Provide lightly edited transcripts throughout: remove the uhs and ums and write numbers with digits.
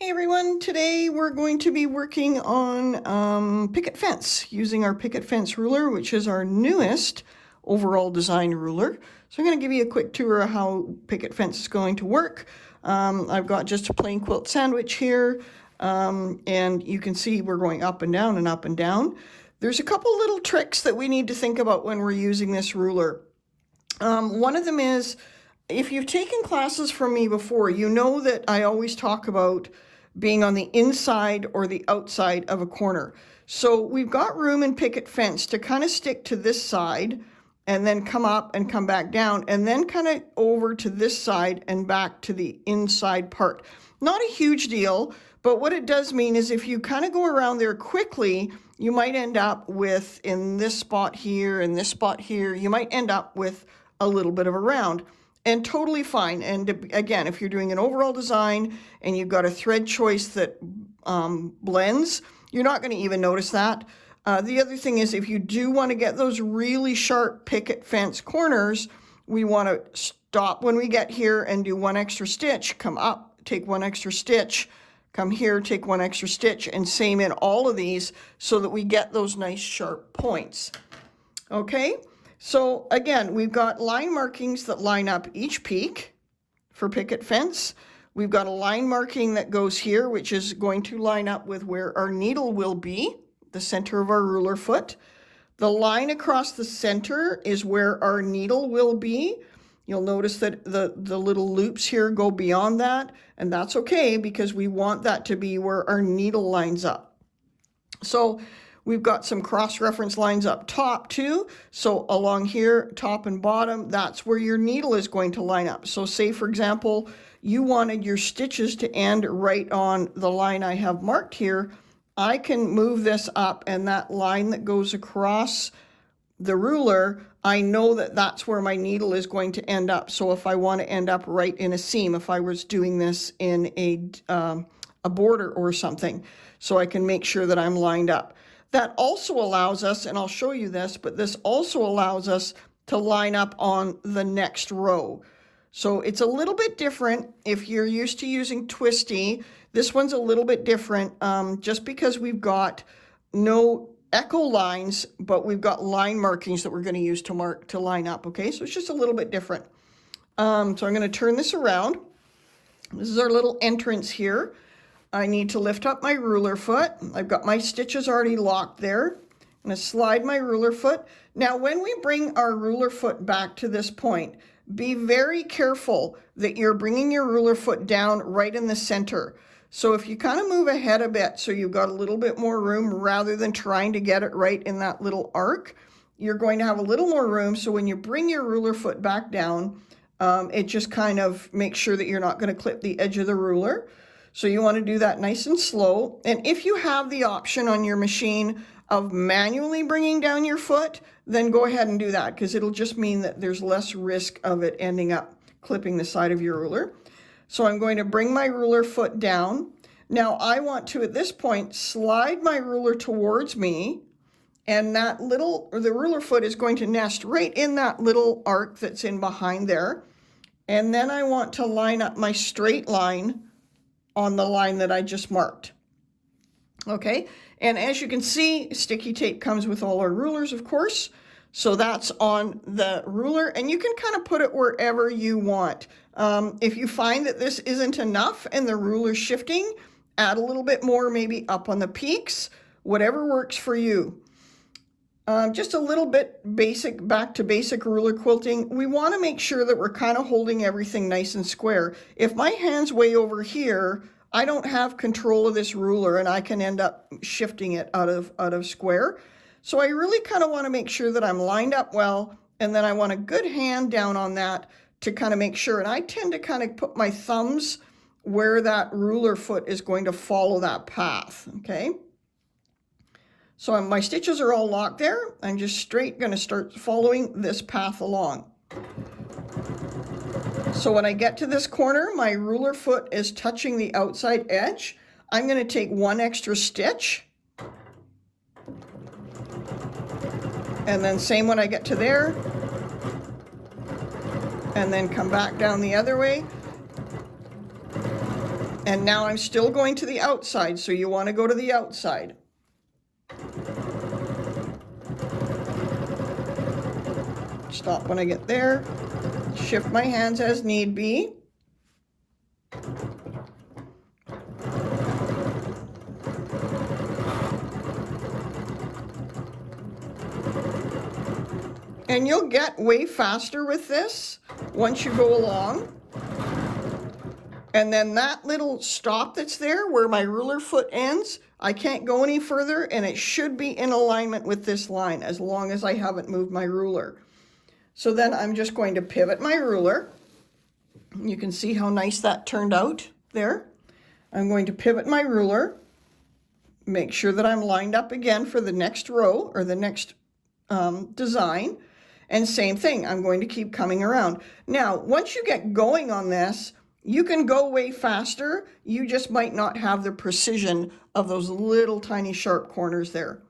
Hey everyone, today we're going to be working on picket fence using our picket fence ruler, which is our newest overall design ruler. So I'm going to give you a quick tour of how picket fence is going to work. I've got just a plain quilt sandwich here, and you can see we're going up and down and up and down. There's a couple little tricks that we need to think about when we're using this ruler. One of them is, if you've taken classes from me before, you know that I always talk about being on the inside or the outside of a corner. So we've got room in picket fence to kind of stick to this side and then come up and come back down and then kind of over to this side and back to the inside part. Not a huge deal, but what it does mean is if you kind of go around there quickly, you might end up with, in this spot here and this spot here, you might end up with a little bit of a round. And totally fine. And again, if you're doing an overall design and you've got a thread choice that blends, you're not going to even notice that. The other thing is, if you do want to get those really sharp picket fence corners, we want to stop when we get here and do one extra stitch, come up, take one extra stitch, come here, take one extra stitch, and same in all of these so that we get those nice sharp points. Okay? So again, we've got line markings that line up each peak for picket fence. We've got a line marking that goes here, which is going to line up with where our needle will be, the center of our ruler foot. The line across the center is where our needle will be. You'll notice that the little loops here go beyond that, and that's okay because we want that to be where our needle lines up. So we've got some cross-reference lines up top too. So along here, top and bottom, that's where your needle is going to line up. So say, for example, you wanted your stitches to end right on the line I have marked here. I can move this up, and that line that goes across the ruler, I know that that's where my needle is going to end up. So if I want to end up right in a seam, if I was doing this in a border or something, so I can make sure that I'm lined up. That also allows us, and I'll show you this, but this also allows us to line up on the next row. So it's a little bit different if you're used to using twisty. This one's a little bit different just because we've got no echo lines, but we've got line markings that we're going to use to line up. Okay, so it's just a little bit different. So I'm going to turn this around. This is our little entrance here. I need to lift up my ruler foot. I've got my stitches already locked there. I'm going to slide my ruler foot. Now, when we bring our ruler foot back to this point, be very careful that you're bringing your ruler foot down right in the center. So if you kind of move ahead a bit so you've got a little bit more room rather than trying to get it right in that little arc, you're going to have a little more room. So when you bring your ruler foot back down, it just kind of makes sure that you're not going to clip the edge of the ruler. So you want to do that nice and slow. And if you have the option on your machine of manually bringing down your foot, then go ahead and do that, because it'll just mean that there's less risk of it ending up clipping the side of your ruler. So I'm going to bring my ruler foot down. Now I want to, at this point, slide my ruler towards me, and the ruler foot is going to nest right in that little arc that's in behind there. And then I want to line up my straight line on the line that I just marked. Okay, and as you can see, sticky tape comes with all our rulers, of course. So that's on the ruler, and you can kind of put it wherever you want. If you find that this isn't enough and the ruler's shifting, add a little bit more, maybe up on the peaks, whatever works for you. Just a little bit basic, back to basic ruler quilting. We want to make sure that we're kind of holding everything nice and square. If my hand's way over here, I don't have control of this ruler, and I can end up shifting it out of square. So I really kind of want to make sure that I'm lined up well, and then I want a good hand down on that to kind of make sure. And I tend to kind of put my thumbs where that ruler foot is going to follow that path, okay? So my stitches are all locked there. I'm just going to start following this path along. So when I get to this corner, my ruler foot is touching the outside edge. I'm going to take one extra stitch. And then same when I get to there. And then come back down the other way. And now I'm still going to the outside, so you want to go to the outside. Stop when I get there. Shift my hands as need be. And you'll get way faster with this once you go along. And then that little stop that's there where my ruler foot ends, I can't go any further, and it should be in alignment with this line as long as I haven't moved my ruler. So then I'm just going to pivot my ruler. You can see how nice that turned out there. I'm going to pivot my ruler, make sure that I'm lined up again for the next row or the next design. And same thing, I'm going to keep coming around. Now, once you get going on this, you can go way faster. You just might not have the precision of those little tiny sharp corners there.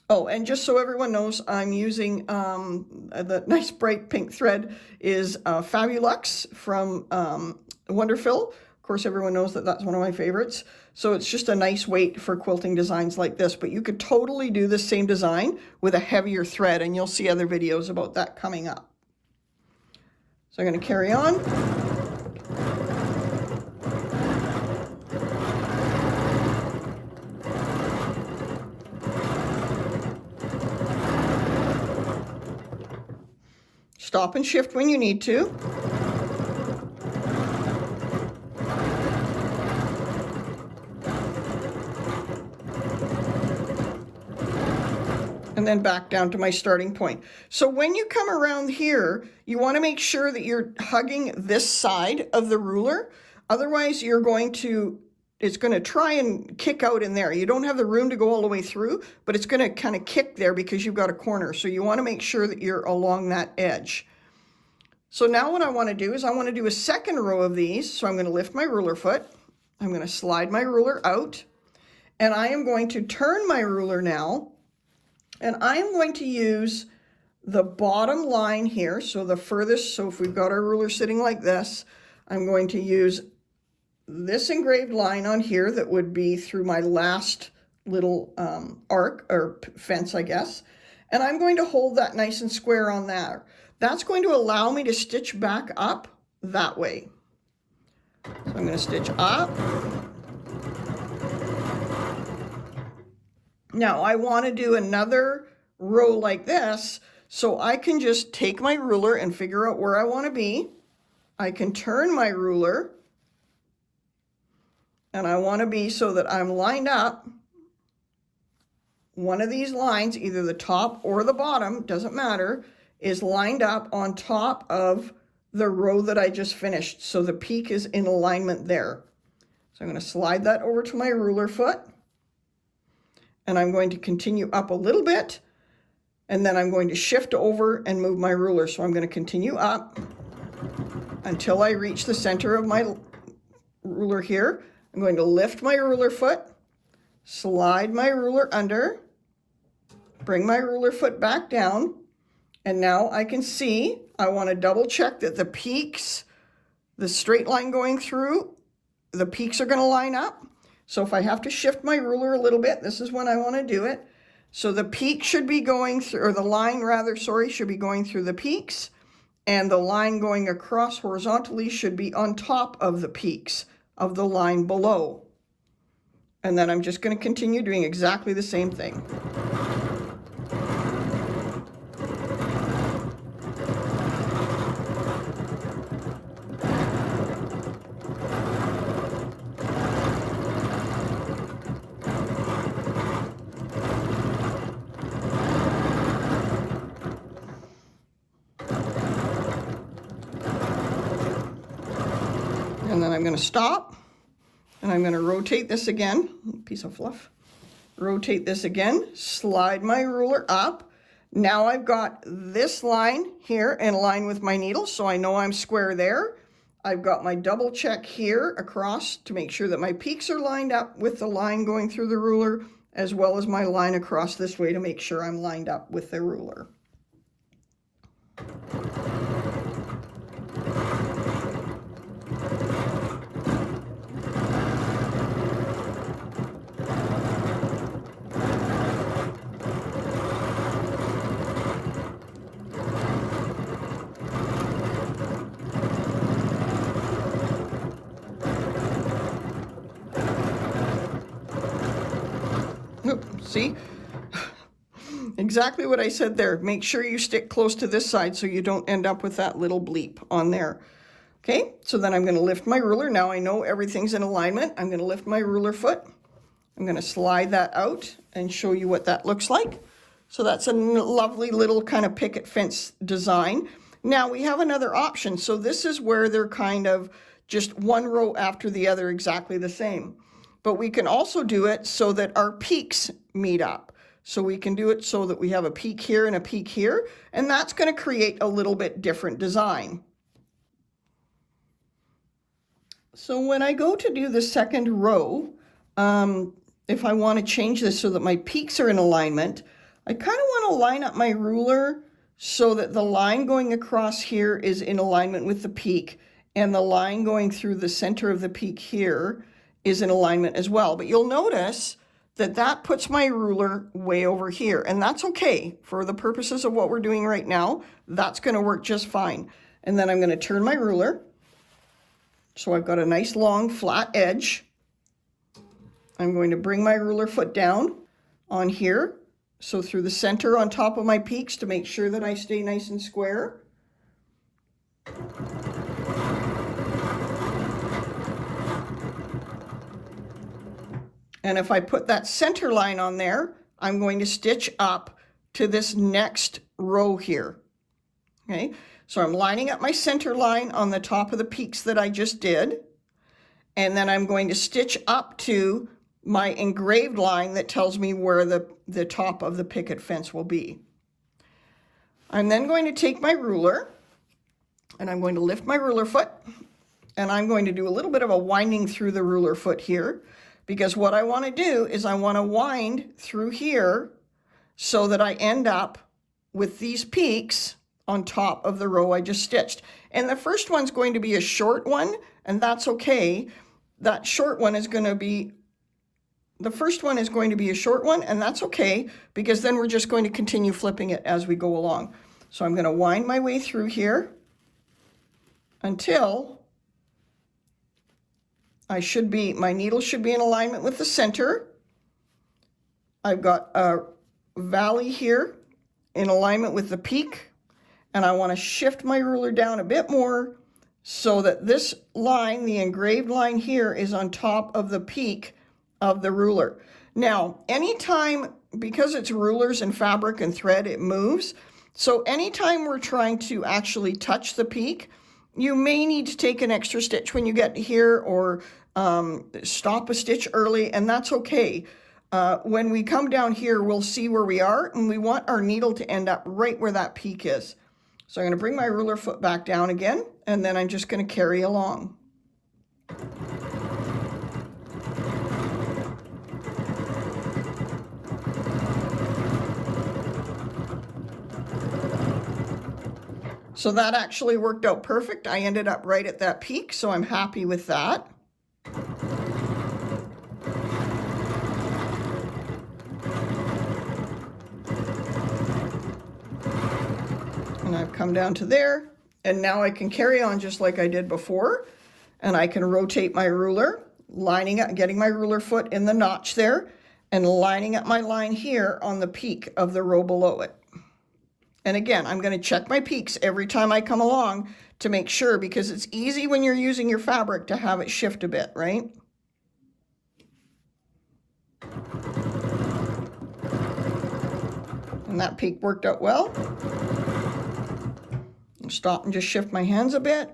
Oh, and just so everyone knows, I'm using the nice bright pink thread is Fabulux from Wonderfill. Of course, everyone knows that that's one of my favorites. So it's just a nice weight for quilting designs like this, but you could totally do the same design with a heavier thread, and you'll see other videos about that coming up. So I'm going to carry on. Stop and shift when you need to. And then back down to my starting point. So when you come around here, you want to make sure that you're hugging this side of the ruler. Otherwise, it's going to try and kick out in there. You don't have the room to go all the way through, but it's going to kind of kick there because you've got a corner. So you want to make sure that you're along that edge. So now what I want to do is I want to do a second row of these. So I'm going to lift my ruler foot. I'm going to slide my ruler out. And I am going to turn my ruler now. And I am going to use the bottom line here. So the furthest, so if we've got our ruler sitting like this, I'm going to use this engraved line on here that would be through my last little arc or fence, I guess. And I'm going to hold that nice and square on there. That's going to allow me to stitch back up that way. So I'm going to stitch up. Now I want to do another row like this, so I can just take my ruler and figure out where I want to be. I can turn my ruler, and I want to be so that I'm lined up. One of these lines, either the top or the bottom, doesn't matter, is lined up on top of the row that I just finished. So the peak is in alignment there. So I'm going to slide that over to my ruler foot. And I'm going to continue up a little bit. And then I'm going to shift over and move my ruler. So I'm going to continue up until I reach the center of my ruler here. I'm going to lift my ruler foot, slide my ruler under, bring my ruler foot back down. And now I can see, I want to double check that the peaks, the straight line going through, the peaks are going to line up. So if I have to shift my ruler a little bit, this is when I want to do it. So the peak should be going through, or the line rather, sorry, should be going through the peaks. And the line going across horizontally should be on top of the peaks of the line below. And then I'm just going to continue doing exactly the same thing. And then I'm going to stop, and I'm going to rotate this again, piece of fluff, rotate this again, slide my ruler up. Now I've got this line here in line with my needle, so I know I'm square there. I've got my double check here across to make sure that my peaks are lined up with the line going through the ruler, as well as my line across this way to make sure I'm lined up with the ruler. See? Exactly what I said there. Make sure you stick close to this side so you don't end up with that little bleep on there. Okay, so then I'm going to lift my ruler. Now I know everything's in alignment. I'm going to lift my ruler foot. I'm going to slide that out and show you what that looks like. So that's a lovely little kind of picket fence design. Now we have another option. So this is where they're kind of just one row after the other, exactly the same. But we can also do it so that our peaks meet up. So we can do it so that we have a peak here and a peak here, and that's going to create a little bit different design. So when I go to do the second row, if I want to change this so that my peaks are in alignment, I kind of want to line up my ruler so that the line going across here is in alignment with the peak, and the line going through the center of the peak here is in alignment as well. But you'll notice that that puts my ruler way over here, and that's okay. For the purposes of what we're doing right now, that's going to work just fine. And then I'm going to turn my ruler. So I've got a nice long flat edge. I'm going to bring my ruler foot down on here. So through the center on top of my peaks to make sure that I stay nice and square. And if I put that center line on there, I'm going to stitch up to this next row here. Okay, so I'm lining up my center line on the top of the peaks that I just did. And then I'm going to stitch up to my engraved line that tells me where the top of the picket fence will be. I'm then going to take my ruler and I'm going to lift my ruler foot, and I'm going to do a little bit of a winding through the ruler foot here, because what I want to do is I want to wind through here so that I end up with these peaks on top of the row I just stitched. And the first one's going to be a short one, and that's okay. That short one is going to be, the first one is going to be a short one, and that's okay, because then we're just going to continue flipping it as we go along. So I'm going to wind my way through here until my needle should be in alignment with the center. I've got a valley here in alignment with the peak, and I want to shift my ruler down a bit more so that this line, the engraved line here, is on top of the peak of the ruler. Now, anytime, because it's rulers and fabric and thread, it moves. So anytime we're trying to actually touch the peak, you may need to take an extra stitch when you get here, or stop a stitch early, and that's okay. When we come down here, we'll see where we are, and we want our needle to end up right where that peak is. So I'm going to bring my ruler foot back down again, and then I'm just going to carry along. So that actually worked out perfect. I ended up right at that peak, so I'm happy with that. And I've come down to there, and now I can carry on just like I did before, and I can rotate my ruler, lining up, getting my ruler foot in the notch there, and lining up my line here on the peak of the row below it. And again, I'm going to check my peaks every time I come along to make sure, because it's easy when you're using your fabric to have it shift a bit, right? And that peak worked out well. I'll stop and just shift my hands a bit.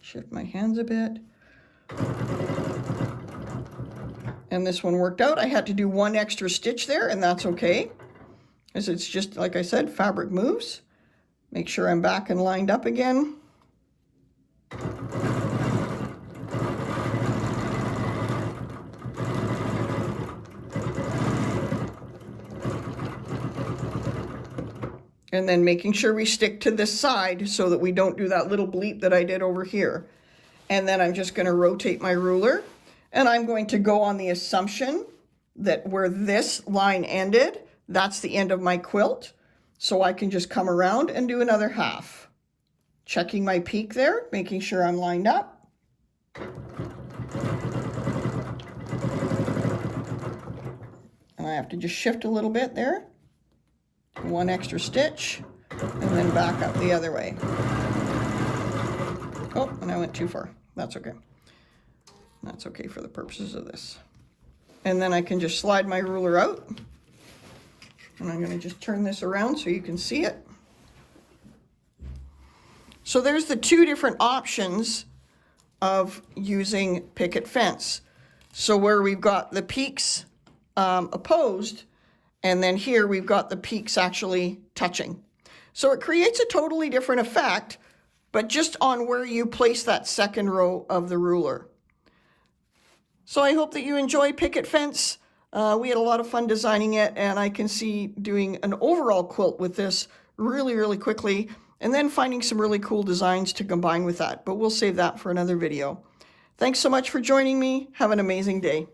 Shift my hands a bit. And this one worked out. I had to do one extra stitch there, and that's okay, as it's just, like I said, fabric moves. Make sure I'm back and lined up again. And then making sure we stick to this side so that we don't do that little bleep that I did over here. And then I'm just going to rotate my ruler, and I'm going to go on the assumption that where this line ended, that's the end of my quilt. So I can just come around and do another half. Checking my peak there, making sure I'm lined up. And I have to just shift a little bit there. One extra stitch, and then back up the other way. Oh, and I went too far. That's okay. That's okay for the purposes of this. And then I can just slide my ruler out. And I'm going to just turn this around so you can see it. So there's the two different options of using picket fence. So where we've got the peaks opposed, and then here we've got the peaks actually touching. So it creates a totally different effect, but just on where you place that second row of the ruler. So I hope that you enjoy picket fence. We had a lot of fun designing it, and I can see doing an overall quilt with this really, really quickly, and then finding some really cool designs to combine with that. But we'll save that for another video. Thanks so much for joining me. Have an amazing day.